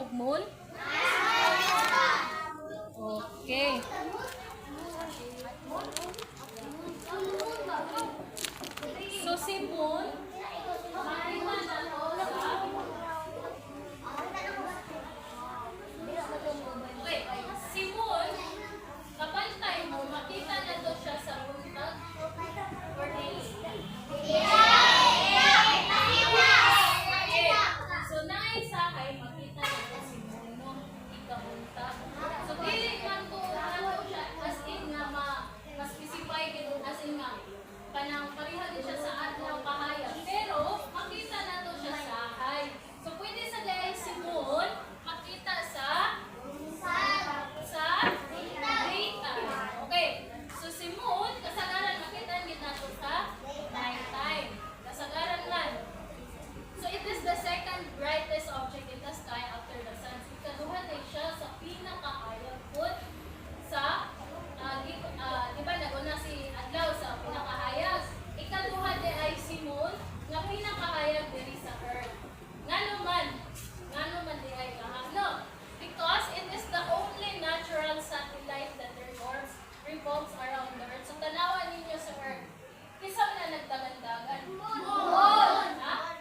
og moon? Okay. So si moon, makita na to sa okay, si moon, kapantay mo, makita na to siya sa buntag or days? So naisahay, makita na to si moon no, ikabuntag. So dili man ko ano siya as in nga ma-specify kito as in nga kanang pareha din siya sa adlaw kahayag. Pero makita na to siya sa hay. So pwede sa dayay si moon makita sa daytime. Okay. So si moon kasagaran makita gid nato sa nighttime. Kasagaran man. So it is the second brightest object in the sky after the sun. So ikaduha day siya sa pinakahayag pud sa di ba naguna si adlaw sa pinakahayag. Ikaduha day ay si moon nga pinakahayag diri sa earth. Ngano man di ay no? Because it is the only natural satellite that revolves around the earth. So tanawan ninyo sa earth. Kisa man na nagdagan-dagan? Moon! Ha?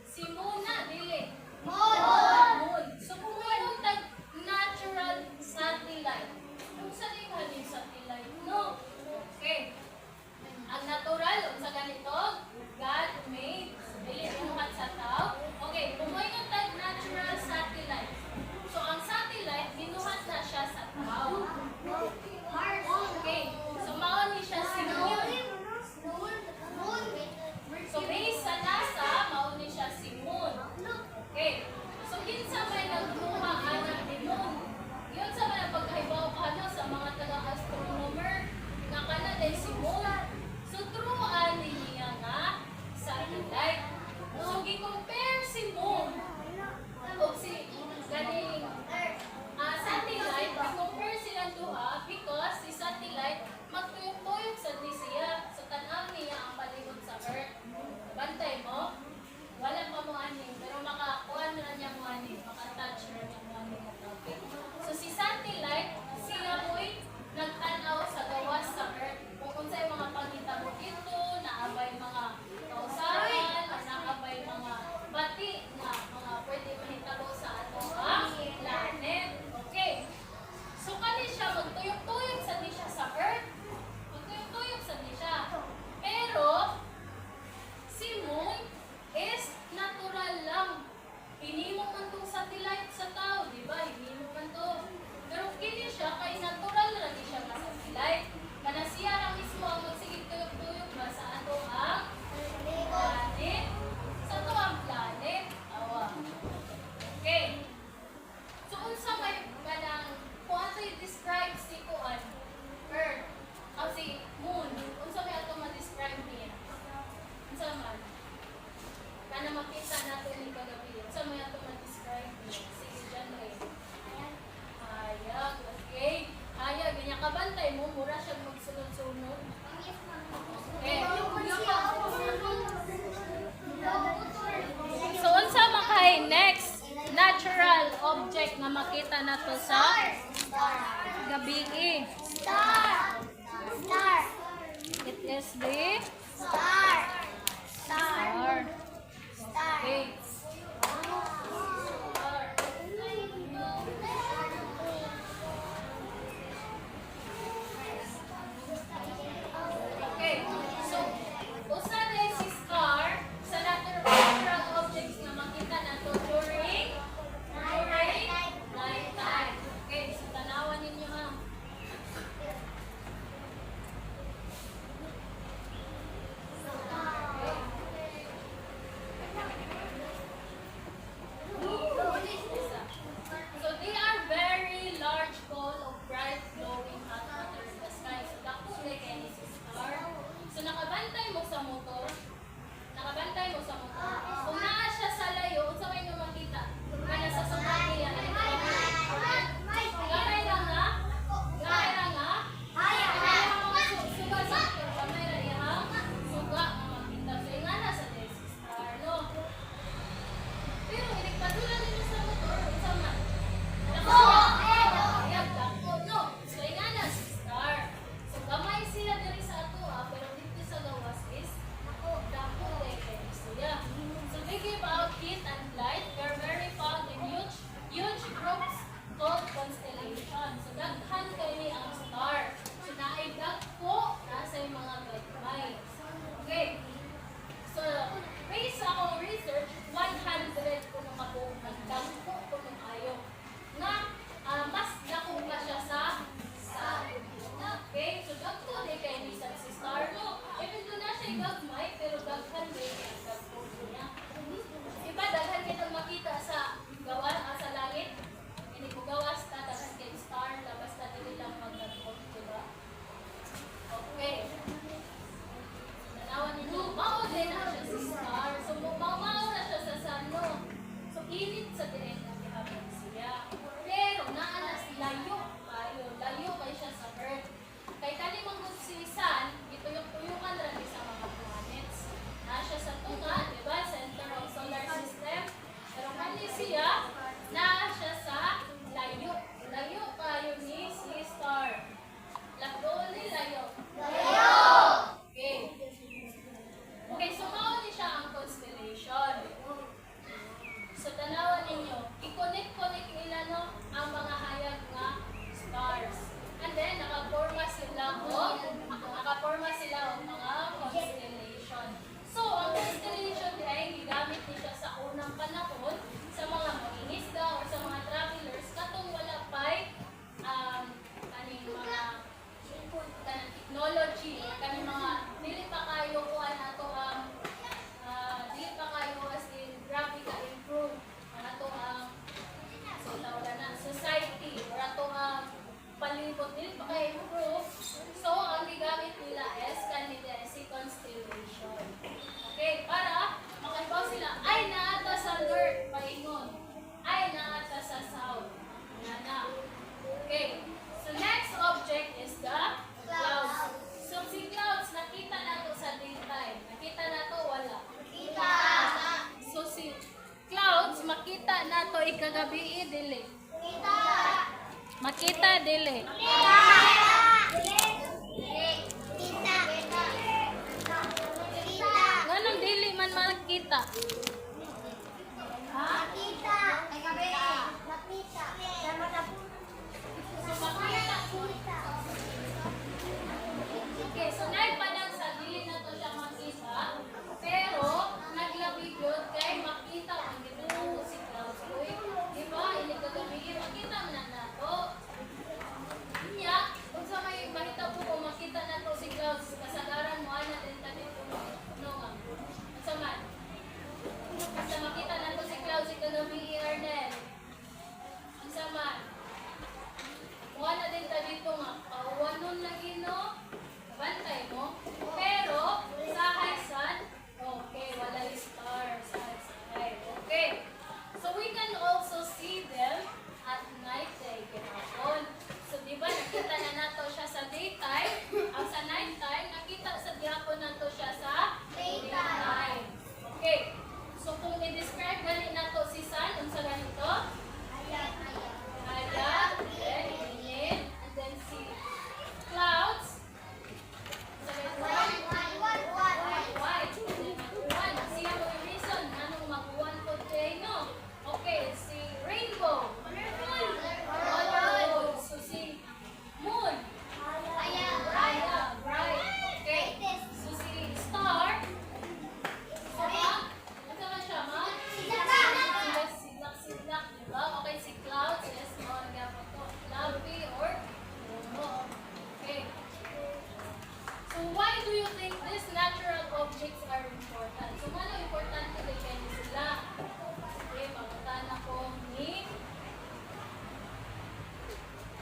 Si moon na, dili. Moon. So kung mayroon tag natural satellite, kung saan yung haling satellite? No. Okay. Ang natural, sa ganito, God made, dili inuhat sa tao. Okay, kung mayroon tag natural satellite, so ang satellite, binuhat na siya sa tao. Okay. So mao ni siya si moon. So based sa NASA, mao ni siya si moon. Okay. So kinsa may nagkuha ana ni moon? Yun sa mga pagkahibaw ano sa mga taga-astronomer nga kana day si moon. So truan niya nga satellite. So gi-compare si moon ug si ganing satellite, i-compare silang duha because si satellite magtuyok-tuyok sa siya. So tanaw niya ang palibot sa earth. Bantay mo? Wala pa mo ani, pero makakuha na niya mo ani, maka-touch na niya mo ani. Okay. So si satellite, siya mo'y nagtanaw sa gawas sa earth. Kung unsay mga pangita mo dito, naabay mga kausahan, naabay mga bati na mga pwede mahitabo sa atong planet. Okay. So kani siya magtuyok-tuyok sa siya sa earth. Magtuyok-tuyok sa siya. Pero si moon is natural lang. Hinimo man tong satellite sa tao, di ba? Hinimo man to. Pero kini siya kay natural ra di siya ka satellite. Kana siya ra mismo ang magsigig tuyok-tuyok ba sa ato ang planet. Sa ato ang planet. Awa. Okay. So unsa may kanang kung ato i-describe si kuan earth o si moon, unsa may ato ma-describe niya? Unsa man? Kana makita natin ni kagabi. Unsa may ato ma-describe niya? Sige dyan rin. Hayag. Okay. Hayag. Ganyan kabantay mo. Mura siya magsunod-sunod. Okay. So unsa makay next natural object na makita nato sa gabi? Star. It is the Star. star. Okay. Okay. So usa day si star sa natural objects na makita nato during nighttime. Okay, so tanawan ninyo ha. siya? Siya sa layo. Layo kayo ni si Star. Lago ni layo. Okay. Okay, so mao ni siya ang constellation. So tanawan ninyo, i-connect nila no ang mga hayag nga stars. And then nakaporma sila og mga constellation. So ang constellation ay gigamit ni siya sa unang panahon sa mga mangingisda or sa mga travelers katong wala pay kaning mga kanang technology, kaning mga dili pa kayo kuan ato ang dili pa kayo as in grabe ka improve ang ato ang so tawag na society or ato ang palibot dili pa kayo improve. So ang gigamit nila is kanila si constellation. Okay, para makahibaw sila ay naata sa north paingon, ay naata sa south. Nana. Okay. So next object is the clouds. So si clouds nakita nato sa daytime. Nakita nato wala. So si clouds makita nato ikagabi dili. Makita dili. Nganong dili man makita? Ha? Okay, so nagpadang sa dili na to siya makita, pero naglabi yun kay makita ang gituo si clouds. Uy, di ba? Iligagabi, makita man na nato. Niya, kung sa may mahita po kung makita na to si clouds, kasagaran mo, ana din tabi po. No, ma'am. Sa man. Basta makita na to si clouds, ikagabi, Arnel. Ang saman. Muha na din tabi ito nga. Pauwanon lagi, no? Bantay mo. Pero, sa high okay, wala yung stars. Okay. So, we can also see them at night day. Kinapon. So, di ba, nakita na nato siya sa daytime. Ang sa nighttime, nakita sa dihapon nato siya sa daytime. Okay. So, kung i-describe gani nato si sun, unsa ganito? Hayag, then init, and then si clouds. Sa ganito? White. And then mag-uwan. Siya mo yung reason, anong mag-uwan po today, no? Okay, si rainbow. Colorful. So si moon. Hayag, bright. Okay. So si star. Ano man siya, ma? Silak, diba? Okay, si clouds is more gapon to. Fluffy or lumo. Okay. So why do you think these natural objects are important? So ano importante kay kayo sila? Okay, pagutan ako ni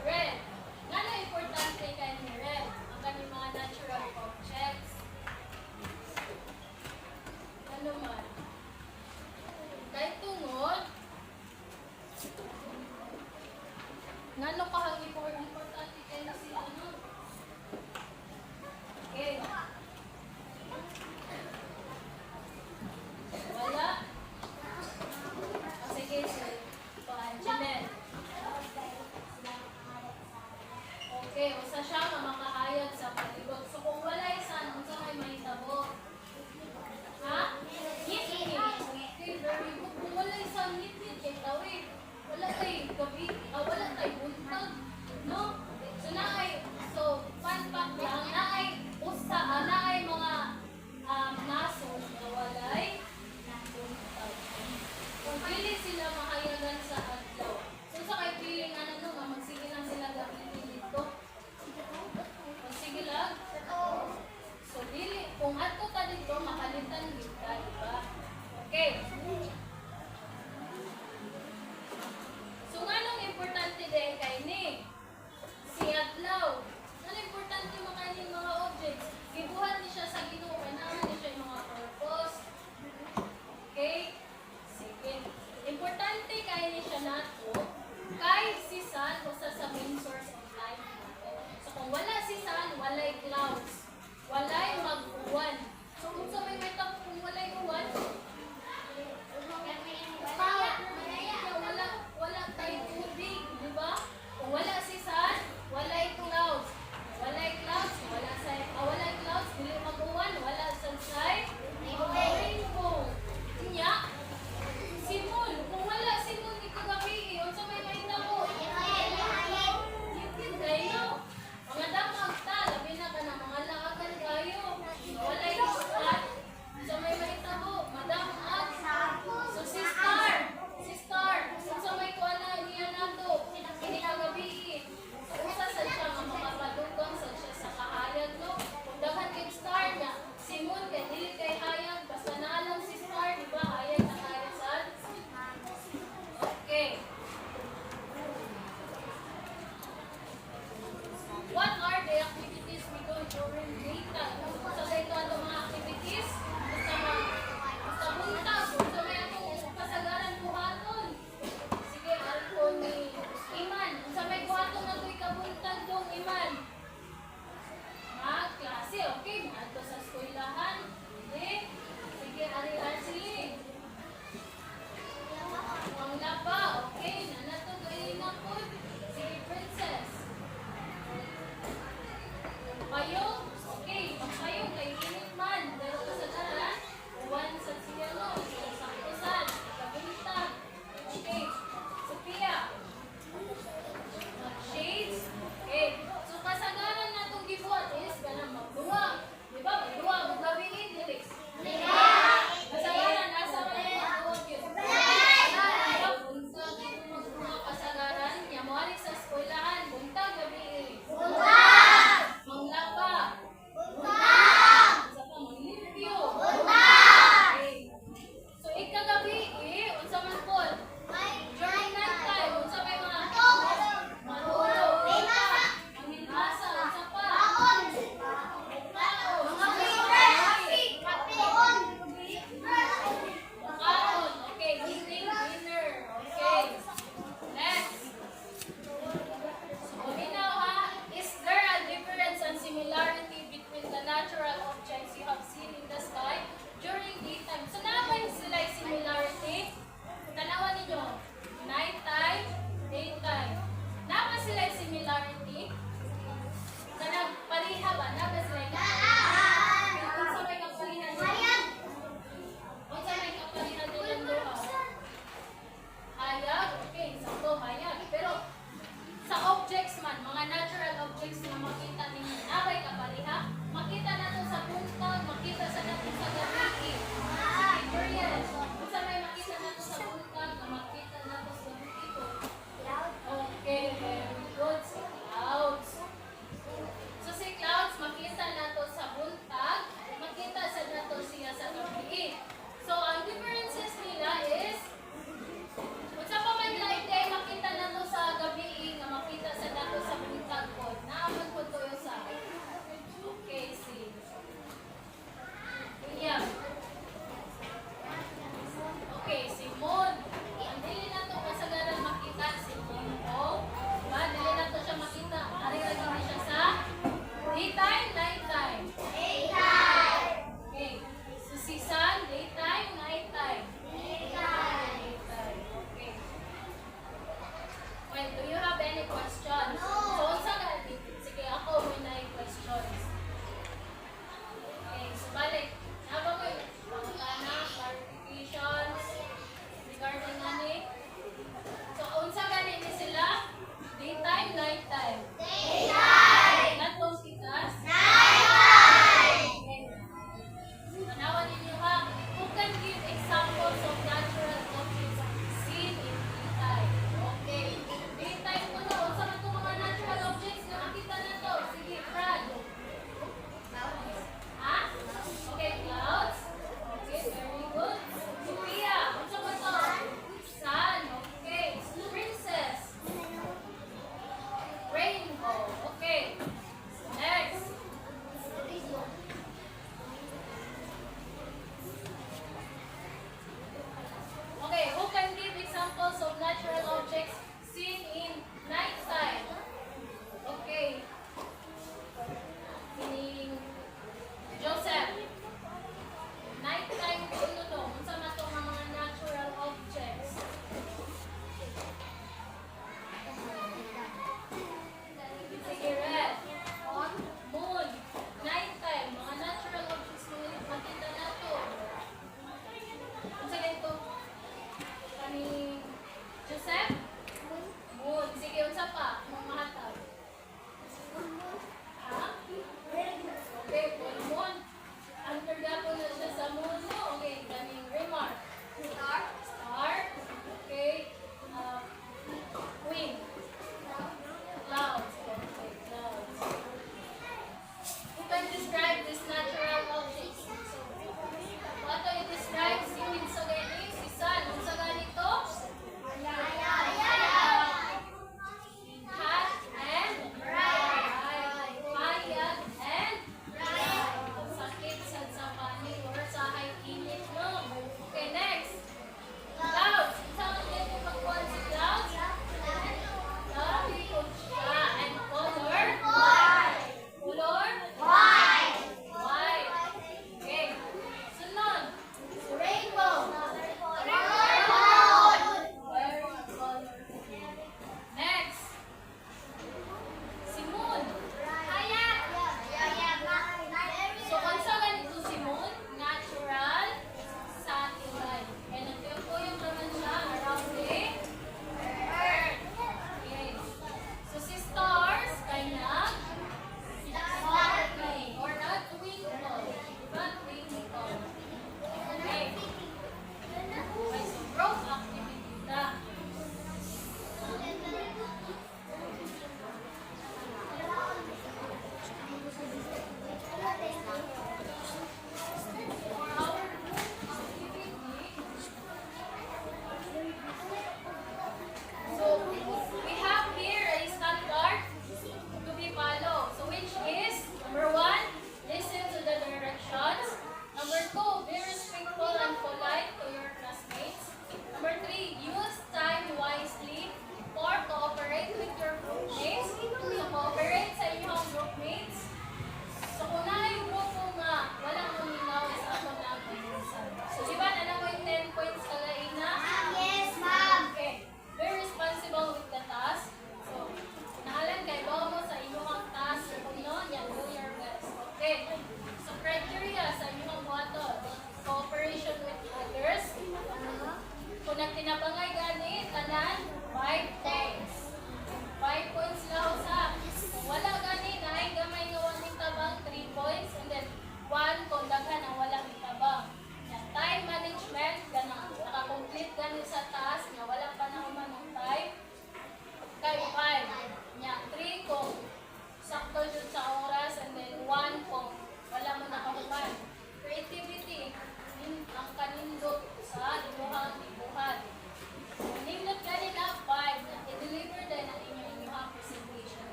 Red. Ano importante kay ni Red? Ang kanyang mga natural objects. Ano man? Kahit tungod, ngano ka hang importante kayo si ano? Okay. Wala? Sige, Jeanette. Okay, usa siya nga makahayag sa palibot. So kung wala isa, unsa may mahitabo? Ha? Ngit-ngit. Okay, very good. Kung wala isa, ngit-ngit kay tawid. Wala tay gabi, wala tay buntag, no?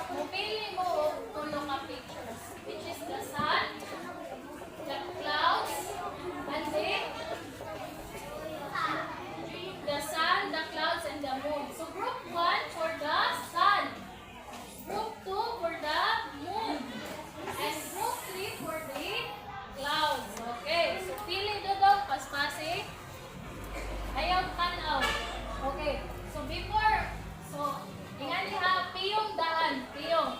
Mupili mo tulo ka pictures, which is the sun, the clouds, and the sun, the clouds, and the moon. So group 1 for the sun, group 2 for the moon, and group 3 for the clouds. Okay, so pili dodong paspasi. Ayaw tanaw. Okay, so before, so ingani ha, piyong daan, piyong.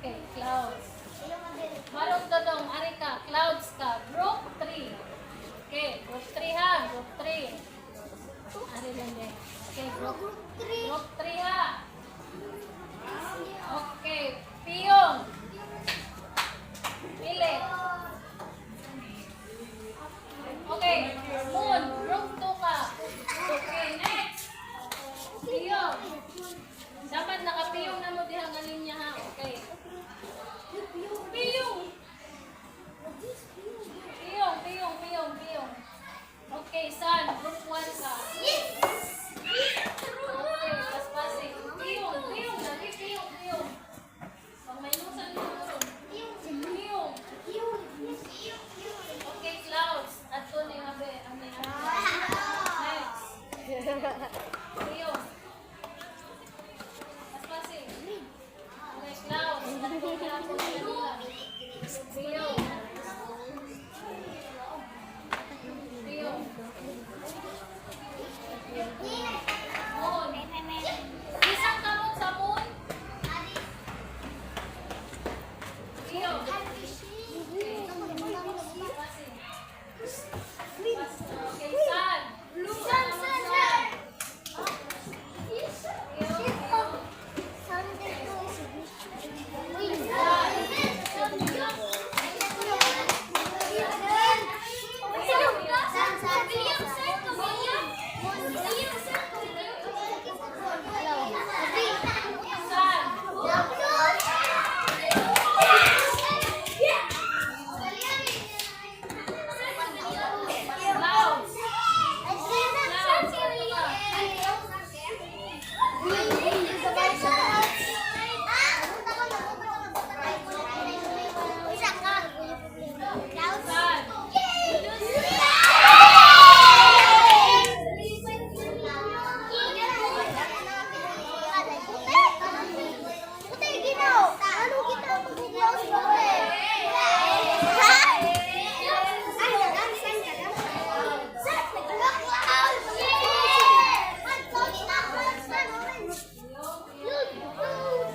Okay, clouds. Marong dodong, ari ka, clouds ka, group 3. Okay, group 3 ha, group 3. Ari lang din. Okay, group 3 ha. Okay, piyong. Pili. Okay, moon, group 2 ka. Okay, next. Piyong. Dapat nakapiyong na mo diha nga linya ha. Okay. Piyong. Piyong. Okay, sun, group 1 ka. Okay, paspasing. Piyong. Lagi piyong. Pag may lusan mo ron. Piyong. Okay, clouds. At to ni habe. Next. Piyong. Paspasing. Okay, clouds. At to ni habe. Piyong. Moon. Isang kamot sa moon. Piyong. Okay, sun. Clouds.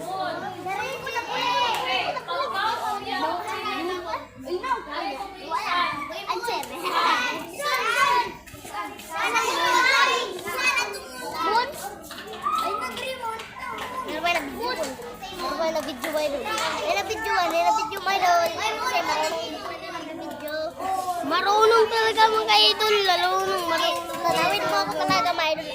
Moon. Okay, pag-count mo yan. Ay, sun. Marunong talaga mga idol. Marunong. Tanawin mo ako talaga mga idol.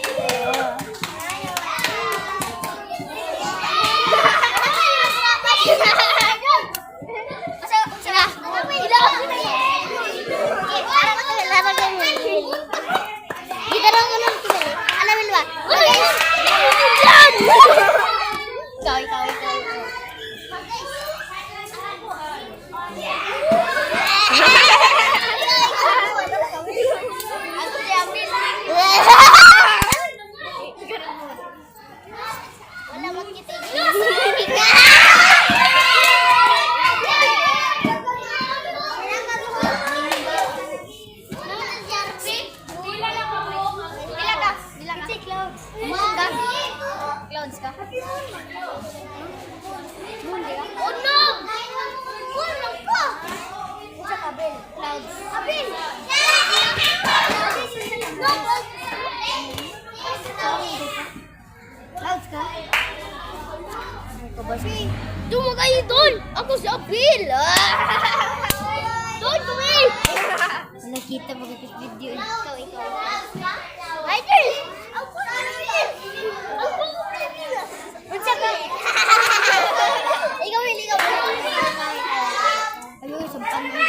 Clouds ka? Oh no! Isa ka, Bel. Clouds. Abel! Clouds ka? Doon mo kayo doon! Ako si Abel! Doon kami! Nakita mo kapit video. Ikaw. Idol! Ako na rin! Ako na rin! Unsa ka? Ikaw. Ayun, sampan mo.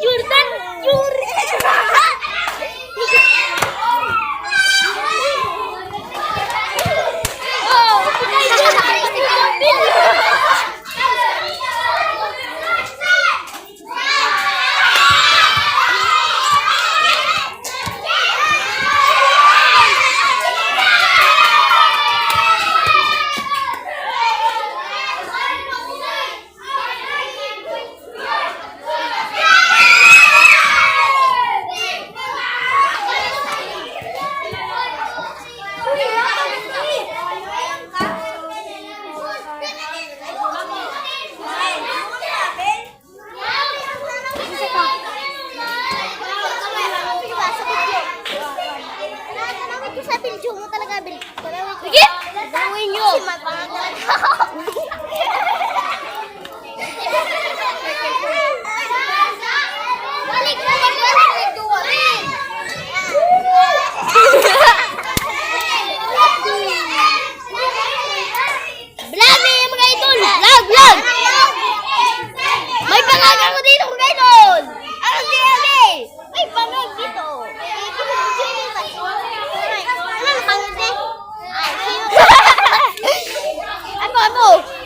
Jordan! Sige! Gawin nyo! Balik! Vlog na yung mga idol! Vlog! May pangag ako dito mga idol! Ano sinabi? May pangag dito! Ano?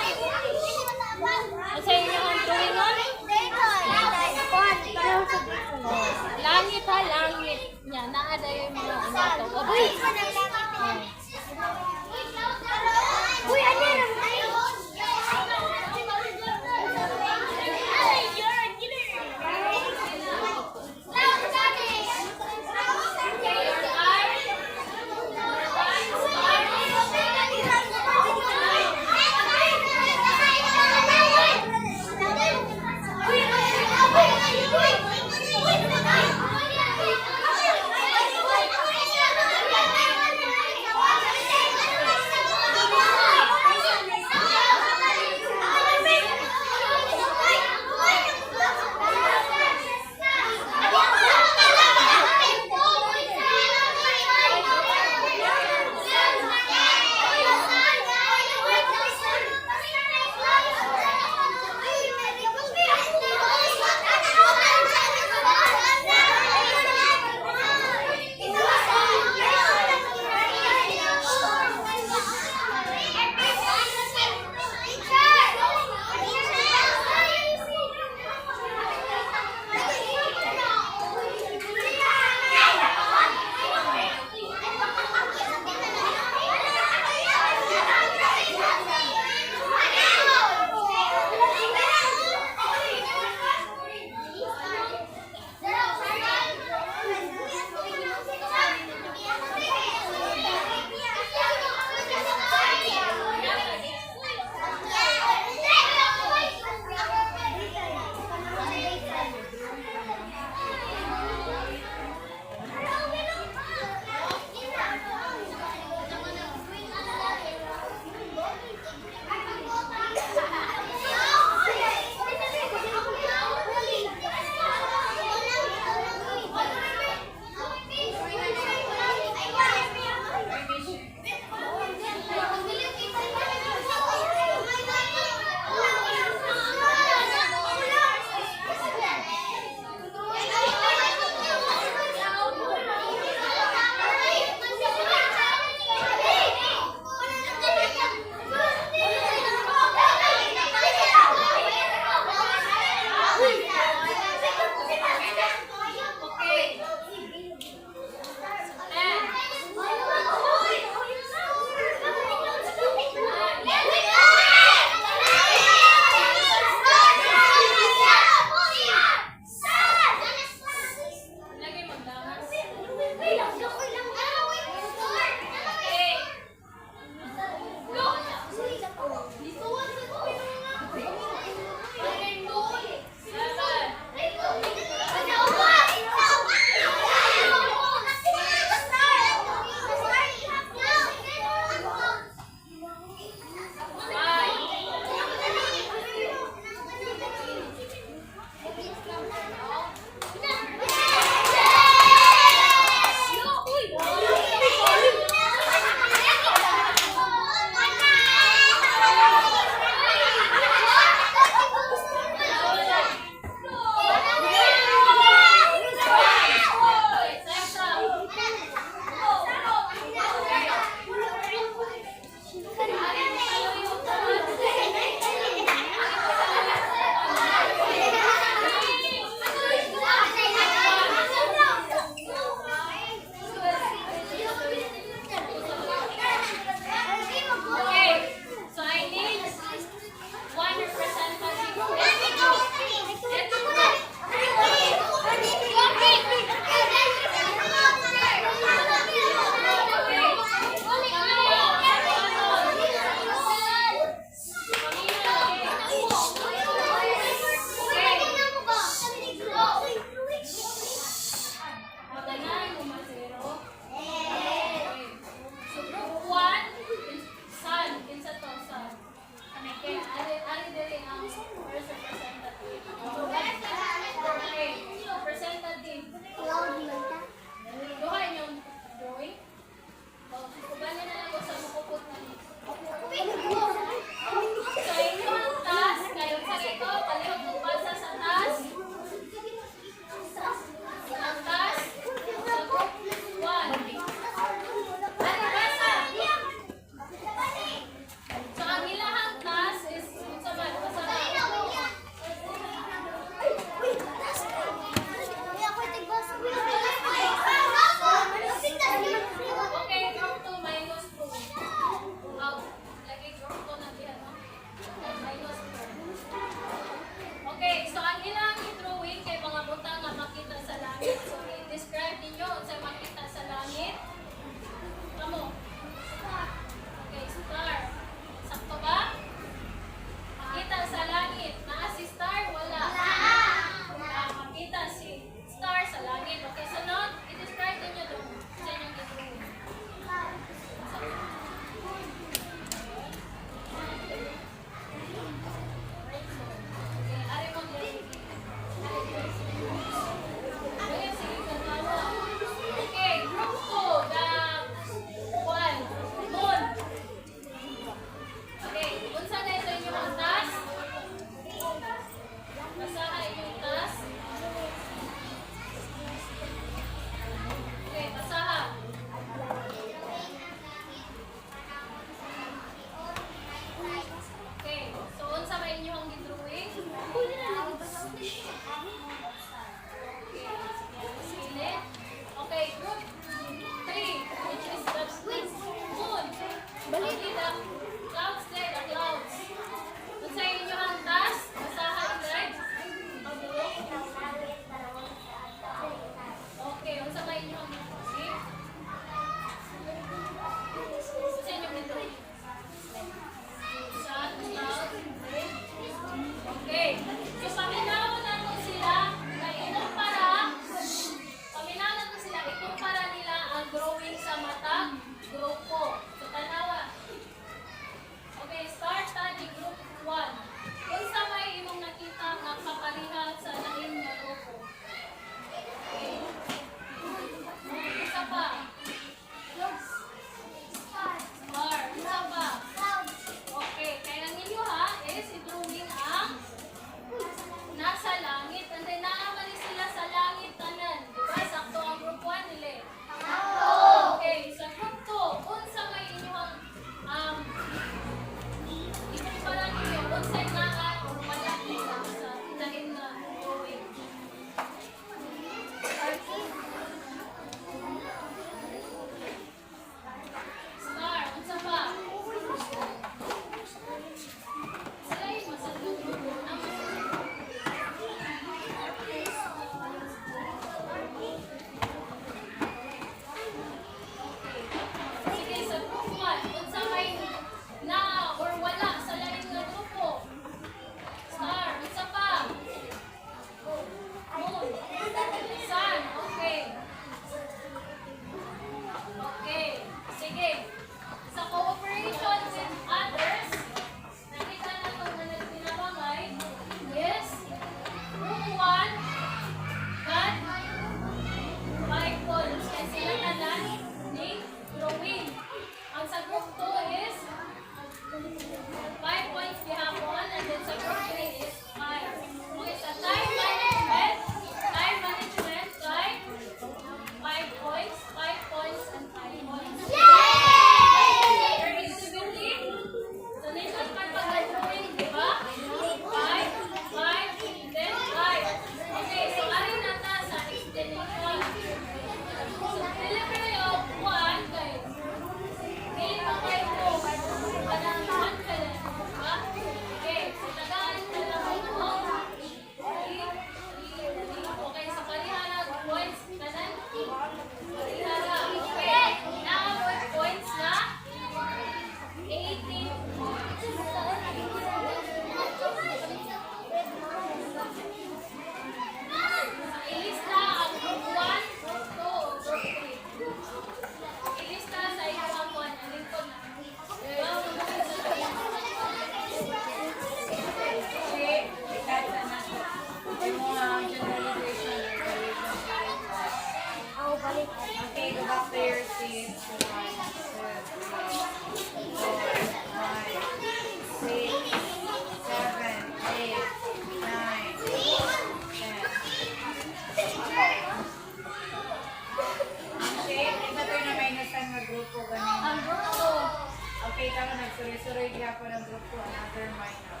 ako ng grupo another minor.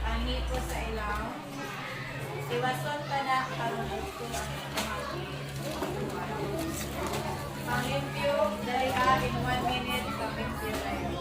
Ang hipo sa ilaw. Iwason ka na karong gusto ang ang limpyo, dali in 1 minute, pag-limpyo na yun.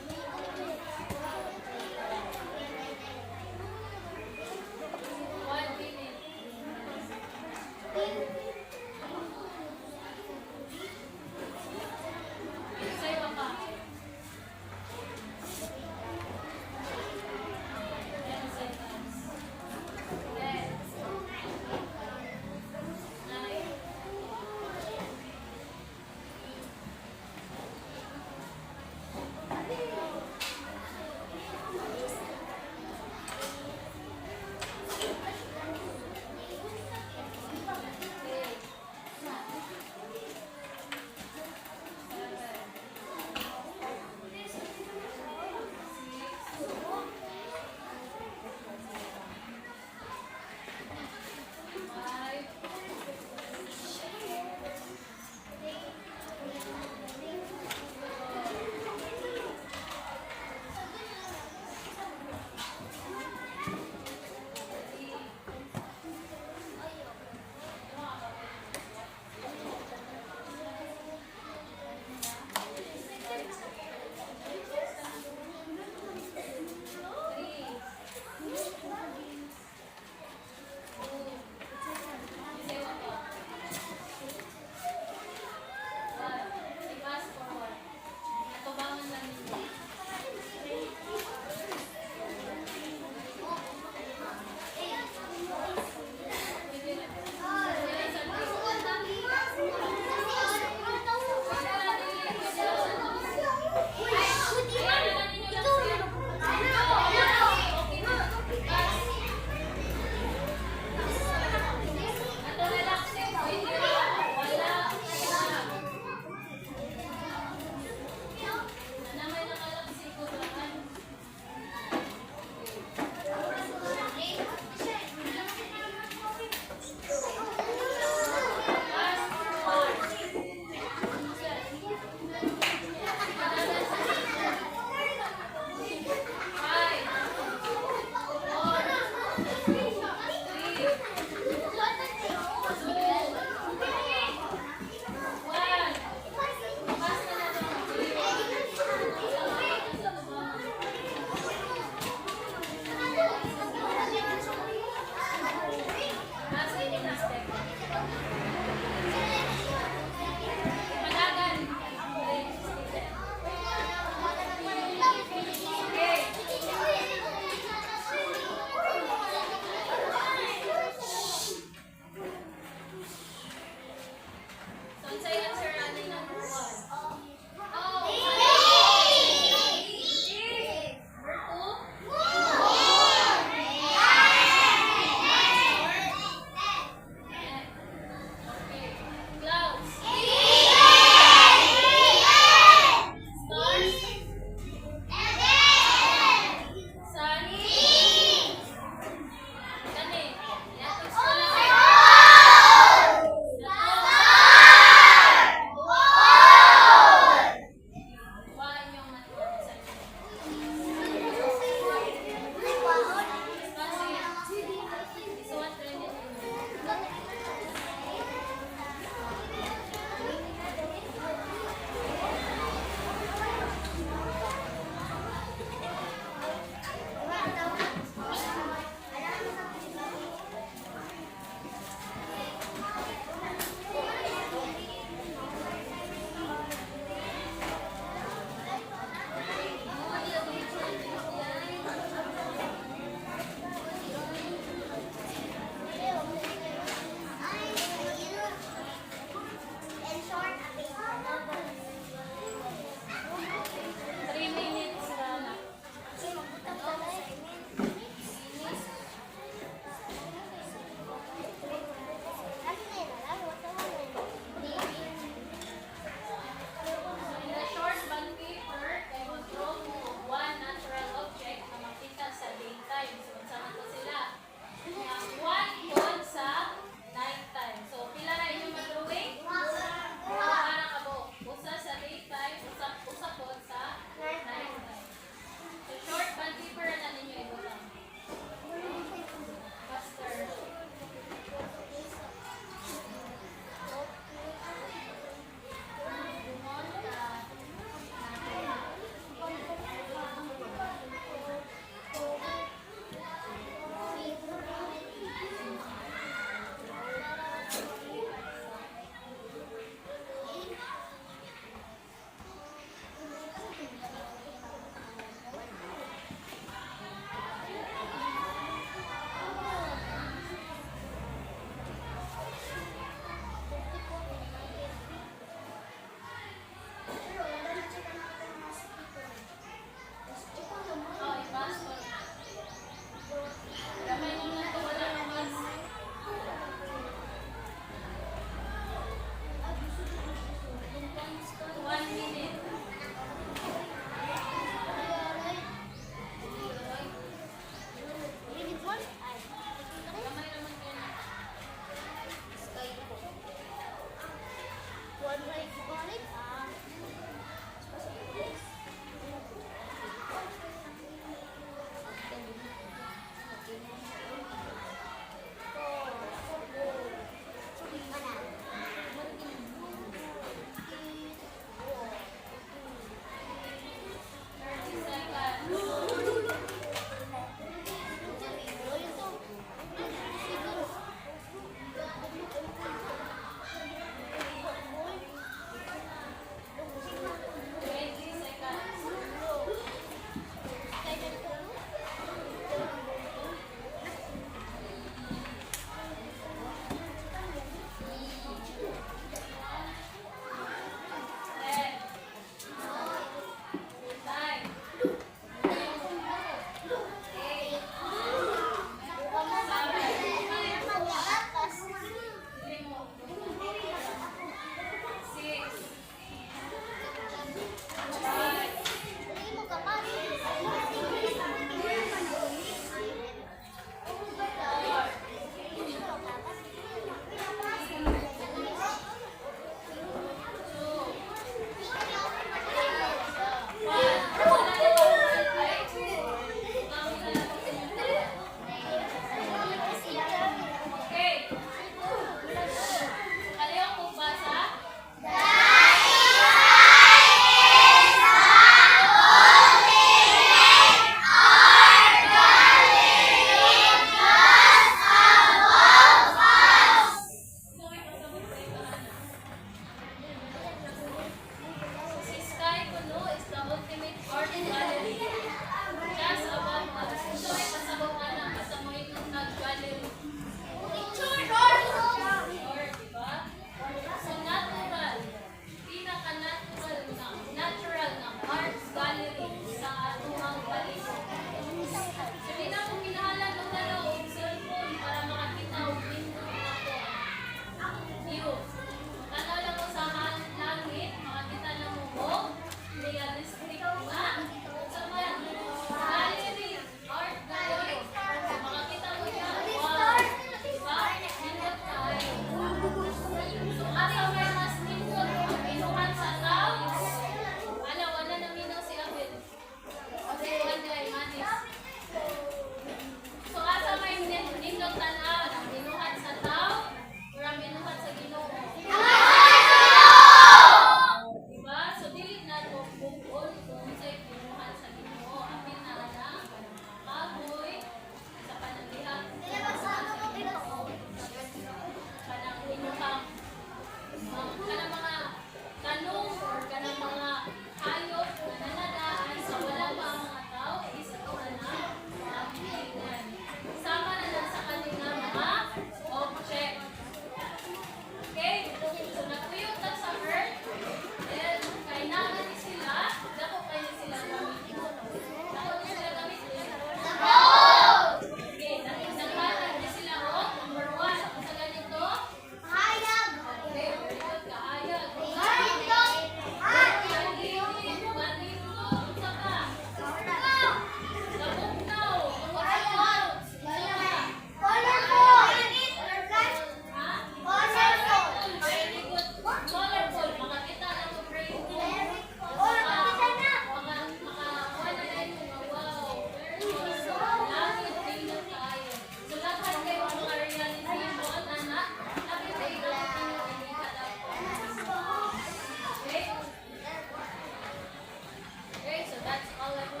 That's all of